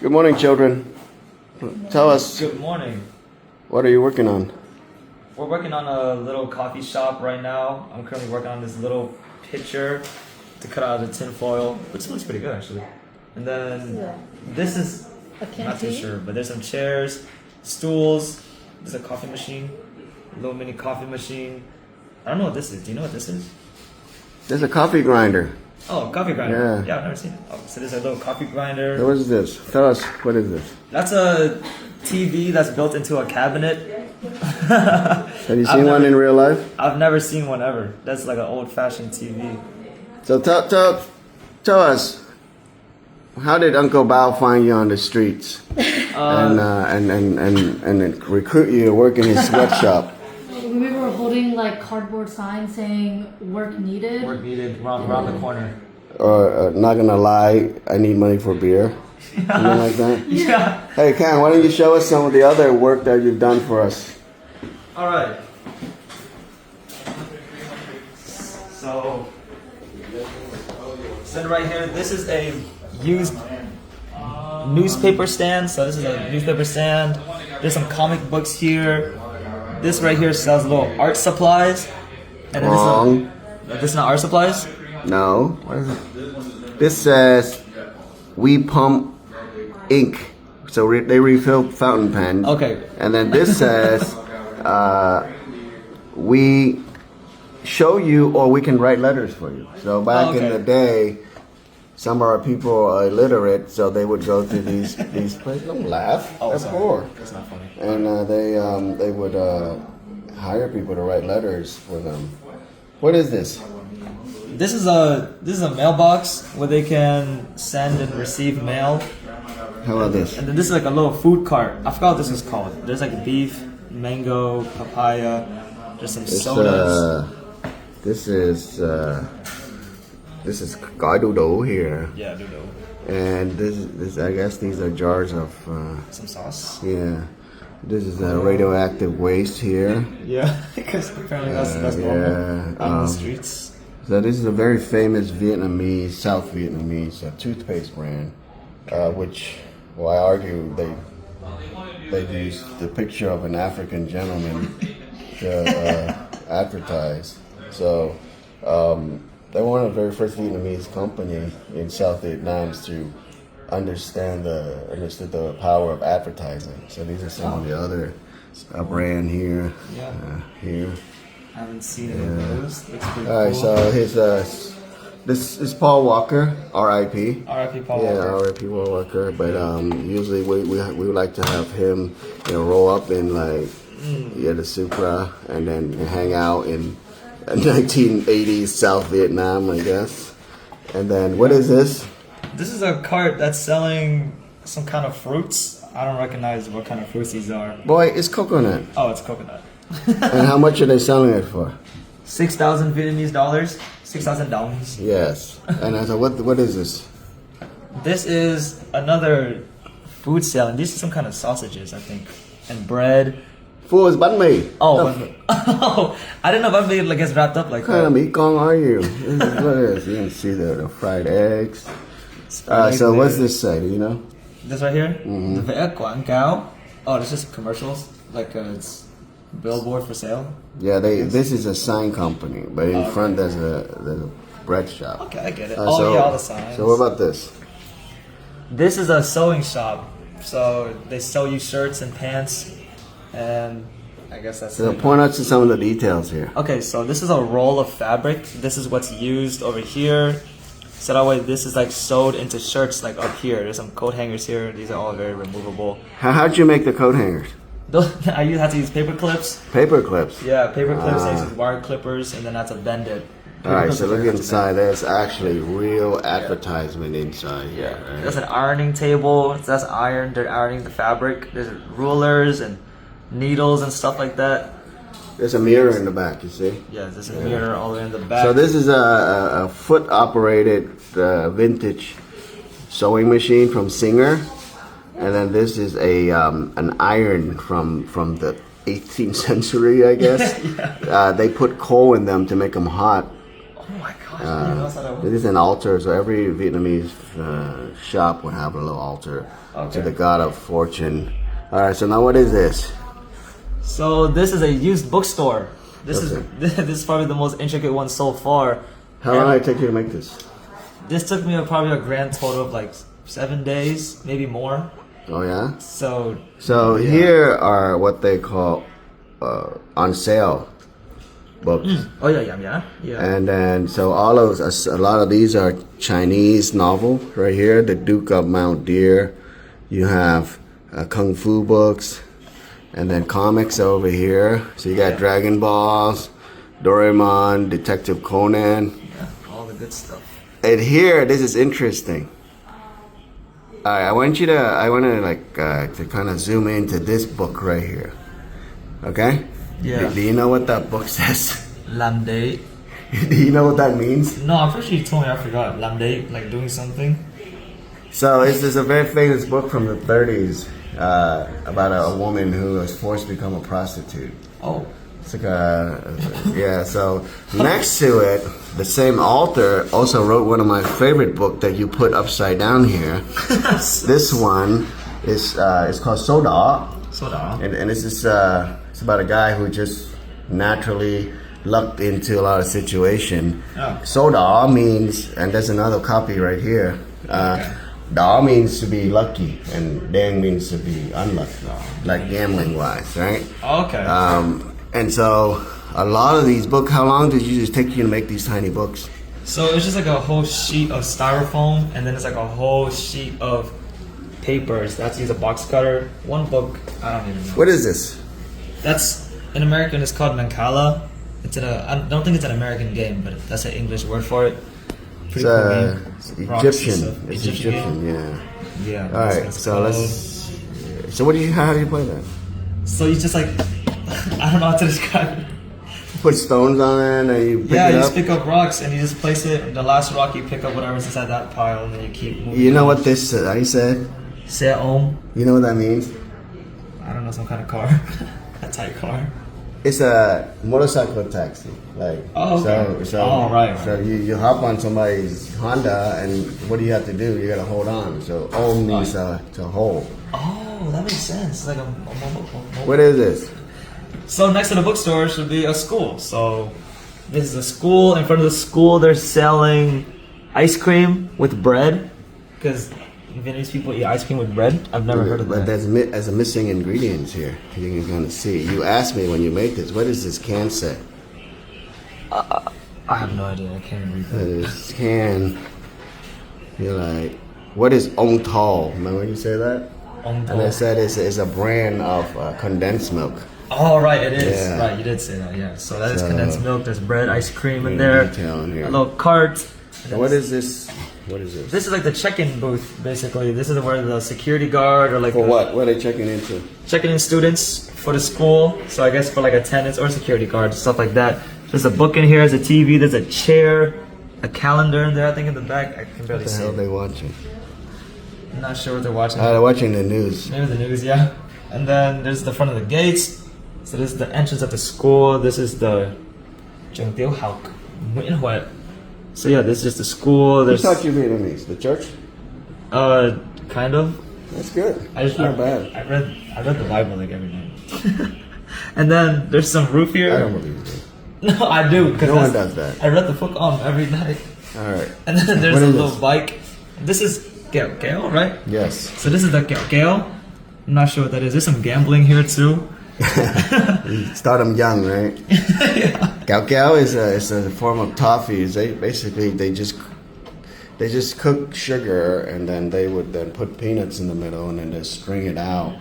Good morning, children. Tell us, Good morning. what are you working on? We're working on a little coffee shop right now. I'm currently working on this little pitcher to cut out of the tin foil, which looks pretty good actually. And then this is, A I'm not too canteen? sure, but there's some chairs, stools. There's a coffee machine, a little mini coffee machine. I don't know what this is. Do you know what this is? There's a coffee grinder. Oh, coffee grinder. Yeah. I've never seen it. Oh, so there's a little coffee grinder. What is this? Tell us, what is this? That's a TV that's built into a cabinet. Have you seen one in real life? I've never seen one ever. That's like an old-fashioned TV. So tell us, how did Uncle Bao find you on the streets and recruit you to work in his sweatshop? We were holding like cardboard signs saying work needed. Work needed around the corner. Or not gonna lie, I need money for beer. Something like that. Yeah. Hey, Khang, why don't you show us some of the other work that you've done for us? All right. So right here, this is a used newspaper stand. So this is a newspaper stand. There's some comic books here. This right here sells little art supplies. And then Wrong. This is not art supplies? No. What is it? This says, we pump ink. So they refill fountain pens. Okay. And then this says, we show you or we can write letters for you. So back in the day, some of our people are illiterate, so they would go to these places. Don't laugh. Oh, That's sorry. poor. That's not funny. And they would hire people to write letters for them. What is this? This is a mailbox where they can send and receive mail. How about this? And then this is like a little food cart. I forgot what this is called. There's like beef, mango, papaya. There's some sodas. This is gai đu đủ here. Yeah, dude. And this I guess these are jars of Some sauce. yeah. This is radioactive waste here. Yeah, because apparently that's normal on the streets. So this is a very famous Vietnamese, South Vietnamese toothpaste brand, which, well, I argue they used the picture of an African gentleman to advertise. So they were one of the very first Vietnamese company in South Vietnam to understood the power of advertising. So these are some of the other brand here. Yeah. Here. I haven't seen any of those. Looks pretty All right, cool. so his this is Paul Walker, R.I.P. R.I.P. Paul Yeah, Walker. R.I.P. Paul Walker. But usually we would like to have him, roll up in like the Supra and then hang out in 1980s South Vietnam, I guess. And then what is this? This is a cart that's selling some kind of fruits. I don't recognize what kind of fruits these are. Boy, it's coconut. Oh, it's coconut. And how much are they selling it for? 6,000 Vietnamese dollars. 6,000 dongs. Yes. And I said, what is this? This is another food sale, and these are some kind of sausages, I think, and bread. Fool, it's bánh mì. Oh, I didn't know bánh mì gets wrapped up like What kind of that. meat gong are you? This is what it is. You can see the fried eggs. Fried So eggs what's there. this say? Do you know? This right here? Vẽ quảng cáo. Oh, this is commercials. Like it's billboard for sale. Yeah, this is a sign company, but in front there's a bread shop. Okay, I get it. So- all the signs. So what about this? This is a sewing shop. So they sew you shirts and pants, and I guess that's So it. point out to some of the details here. Okay, so this is a roll of fabric. This is what's used over here. So that way, this is like sewed into shirts like up here. There's some coat hangers here. These are all very removable. How'd you make the coat hangers? I had to use paper clips. Paper clips. Yeah, paper clips. I use wire clippers, and then I have to bend it. All right, Paper so clips look are hard to inside. There's actually real advertisement inside here. bend. Right? There's an ironing table. So that's iron. They're ironing the fabric. There's rulers and needles and stuff like that. There's a mirror in the back. You see. Yeah, there's a mirror all the way in the back. So this is a foot-operated vintage sewing machine from Singer, and then this is an iron from the 18th century, I guess. They put coal in them to make them hot. Oh my god. It is an altar, so every Vietnamese shop would have a little altar to the god of fortune. All right, so now what is this? So this is a used bookstore. This is probably the most intricate one so far. How long did it take you to make this? This took me probably a grand total of like 7 days, maybe more. Oh yeah. So here are what they call on sale books. Oh yeah. And then so a lot of these are Chinese novel right here. The Duke of Mount Deer. You have kung fu books, and then comics over here. So you got Dragon Balls, Doraemon, Detective Conan. Yeah, all the good stuff. And here, this is interesting. I want to to kind of zoom into this book right here. Okay? Yeah. Do you know what that book says? Làm đấy. Do you know what that means? No, I'm pretty sure you told me. I forgot. Làm đấy, like doing something. So this is a very famous book from the 30s about a woman who was forced to become a prostitute. Oh. It's like so next to it, the same author also wrote one of my favorite book that you put upside down here. This one is it's called Soda. And it's just it's about a guy who just naturally lucked into a lot of situation. Soda means, and there's another copy right here. Da means to be lucky, and Dang means to be unlucky, like gambling wise, right? Okay. And so a lot of these books, how long did you just take you to make these tiny books? So it's just like a whole sheet of styrofoam, and then it's like a whole sheet of papers. That's use a box cutter. One book, I don't even know. What is this? That's in American. It's called Mancala. I don't think it's an American game, but that's an English word for it. Pretty cool game. Egyptian. It's Egyptian, yeah. Yeah. All right, so how do you play that? So you just like, I don't know how to describe it. Put stones on it and you pick it up? You just pick up rocks and you just place it, and the last rock you pick up whatever's inside that pile, and then you keep moving. You know what this I said? Xe ôm. You know what that means? I don't know, some kind of car. A tight car. It's a motorcycle taxi. Like okay. So you hop on somebody's Honda, and what do you have to do? You gotta hold on. So om means to hold. Oh, that makes sense. It's like a What is this? So next to the bookstore should be a school. So this is a school. In front of the school, they're selling ice cream with bread, because Vietnamese people eat ice cream with bread. I've never heard of that. But there's a missing ingredients here. You can kind of see. You asked me when you make this, what does this can say? I have no idea. I can't read that. This can. You're like, what is Ong Tall? Remember when you say that? Ong Tall. And I said it's a brand of condensed milk. Oh, right, it is. Yeah. Right, you did say that, yeah. So that is condensed milk. There's bread, ice cream in there. Detail in here. A little cart. And what is this? What is this? This is like the check-in booth, basically. This is where the security guard or like For what? What are they checking into? checking in students for the school. So I guess for like attendance or security guards, stuff like that. There's a book in here, there's a TV, there's a chair, a calendar in there, I think in the back. I can barely What the see hell are it. they watching? I'm not sure what they're watching. They're watching the news. Maybe the news, yeah. And then there's the front of the gates. So this is the entrance of the school. This is the trường tiểu học Nguyễn Huệ. So yeah, this is just the school. Who There's taught you Vietnamese? The church? kind of. That's good. Not bad. I read the Bible like every night. And then there's some roof here. I don't believe it. No, I do. No one does that. I read the book every night. All right. And then there's What a is little this? bike. This is kẹo, right? Yes. So this is the kẹo. I'm not sure what that is. There's some gambling here too. You start them young, right? Yeah. Cao is a form of toffee. They just cook sugar, and then they would then put peanuts in the middle, and then just string it out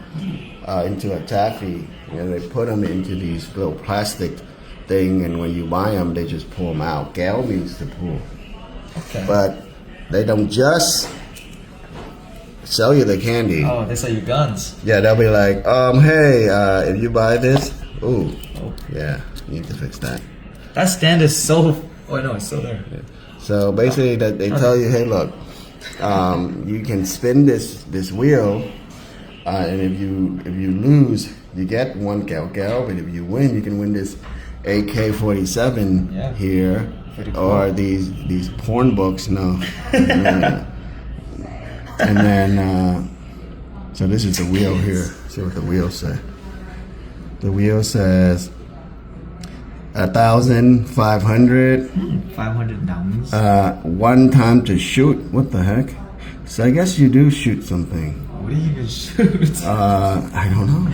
into a taffy, and they put them into these little plastic thing, and when you buy them, they just pull them out. Cao means to pull, Okay. but they don't just sell you the candy. Oh, they sell you guns. Yeah, they'll be like, hey, if you buy this, yeah, you need to fix that. That stand is so. Oh no, it's still there. So basically, that they tell you, hey, look, you can spin this wheel, and if you lose, you get one cao, but if you win, you can win this AK-47 here Pretty cool. or these porn books. No. And then, so this is the wheel here. See what the wheel says. The wheel says 1,500. 500 dollars. One time to shoot. What the heck? So I guess you do shoot something. What do you even shoot? I don't know.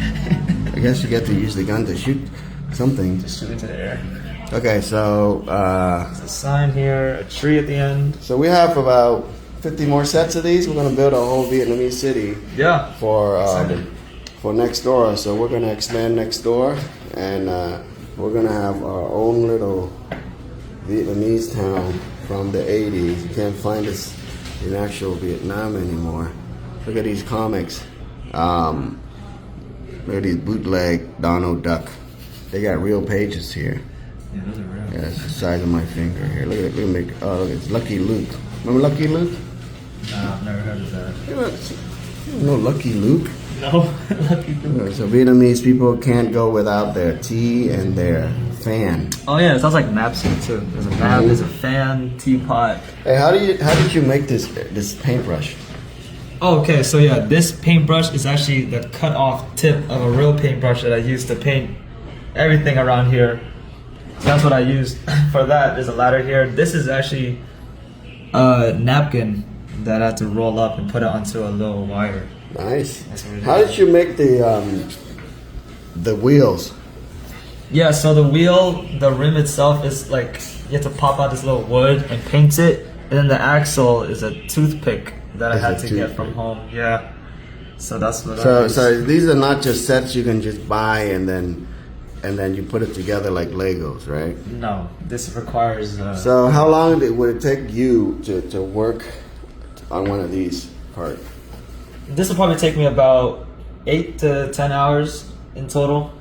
I guess you get to use the gun to shoot something. Just shoot into the air. Okay, so There's a sign here, a tree at the end. so we have about 50 more sets of these. We're gonna build a whole Vietnamese city Yeah. for next door. So we're gonna expand next door, and we're gonna have our own little Vietnamese town from the 80s. You can't find this in actual Vietnam anymore. Look at these comics. Look at these bootleg Donald Duck. They got real pages here. Yeah, those are real. Yeah, it's the size of my finger here. Look at it. Look at it's Lucky Luke. Remember Lucky Luke? Nah, I've never heard of that. You don't know Lucky Luke? No, Lucky Luke. So Vietnamese people can't go without their tea and their fan. Oh yeah, it sounds like maps here too. There's a map, there's a fan, teapot. Hey, how did you make this paintbrush? Oh, okay, so yeah, this paintbrush is actually the cut off tip of a real paintbrush that I used to paint everything around here. So that's what I used for that. There's a ladder here. This is actually a napkin that I had to roll up and put it onto a little wire. Nice. That's what it How is. did you make the wheels? Yeah, so the wheel, the rim itself is like, you have to pop out this little wood and paint it. And then the axle is a toothpick that I It's had a to get toothpick. from home. Yeah. So that's what I So used. so these are not just sets you can just buy and then you put it together like Legos, right? No, this requires... So how long would it take you to work on one of these parts? This will probably take me about 8 to 10 hours in total.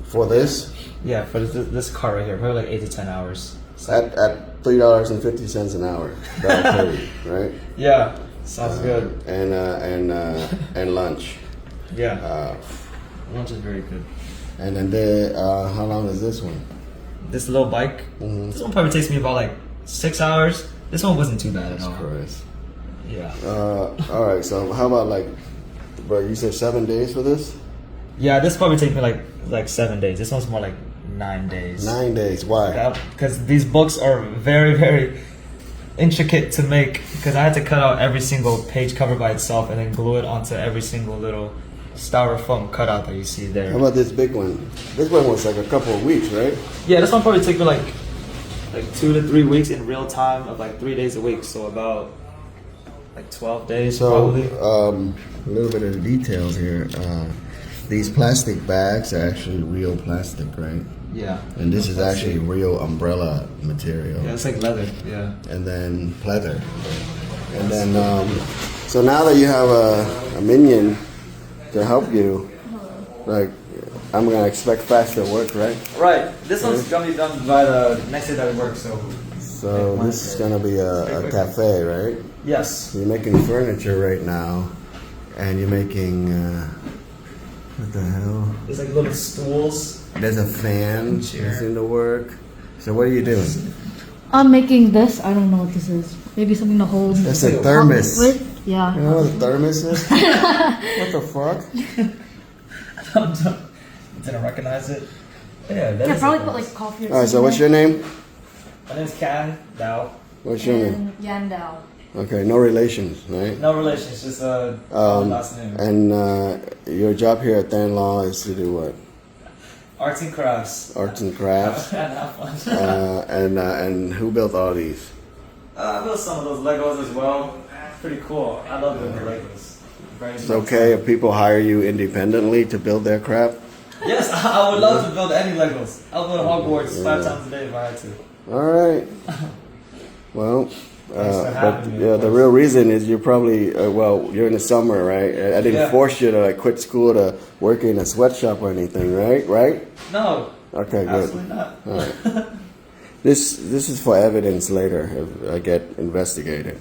For this? Yeah, for this car right here, probably like 8 to 10 hours. At $3.50 an hour, $1.30, right? Yeah, sounds good. And lunch. Yeah, lunch is very good. And then how long is this one? This little bike, this one probably takes me about like 6 hours. This one wasn't too bad at all. Christ. Yeah. All right. So how about like, bro? You said 7 days for this? Yeah, this probably take me like 7 days. This one's more like 9 days. 9 days. Why? Because these books are very, very intricate to make. Because I had to cut out every single page cover by itself and then glue it onto every single little styrofoam cutout that you see there. How about this big one? This one was like a couple of weeks, right? Yeah, this one probably took me like 2 to 3 weeks in real time of like 3 days a week. So about like 12 days So probably. a little bit of the details here. These plastic bags are actually real plastic, right? Yeah. And this is actually real umbrella material. Yeah, it's like leather. Yeah. And then pleather. And then, so now that you have a minion to help you, like, I'm gonna expect faster work, right? Right. This one's gonna be done by the next day that we work. So this is gonna be a cafe, right? Yes. You're making furniture right now, and you're making, what the hell? There's like little stools. There's a fan Chair. that's in the work. So what are you doing? I'm making this. I don't know what this is. Maybe something to hold. That's a thermos. With. Yeah. You know what a thermos is? What the fuck? Didn't recognize it. Yeah, that Yeah, is probably it. put like coffee or Alright, so something. what's your name? My name's Khang, Dao. What's your name? And Yandao. Okay, no relations, right? No relation, it's just a last name. And your job here at Than Law is to do what? Arts and crafts. Arts and crafts. And have fun. And who built all these? I built some of those Legos as well. Pretty cool. I love building Legos. Very It's okay if people hire you independently to build their crap? Yes, I would love to build any Legos. I'll build Hogwarts 5 times a day if I had to. Alright. Well, Thanks for but having me, yeah, of the course. real reason is you're probably, well, you're in the summer, right? I didn't Yeah. force you to like, quit school to work in a sweatshop or anything, right? Right? No, Okay, good. absolutely not. All right. This is for evidence later if I get investigated.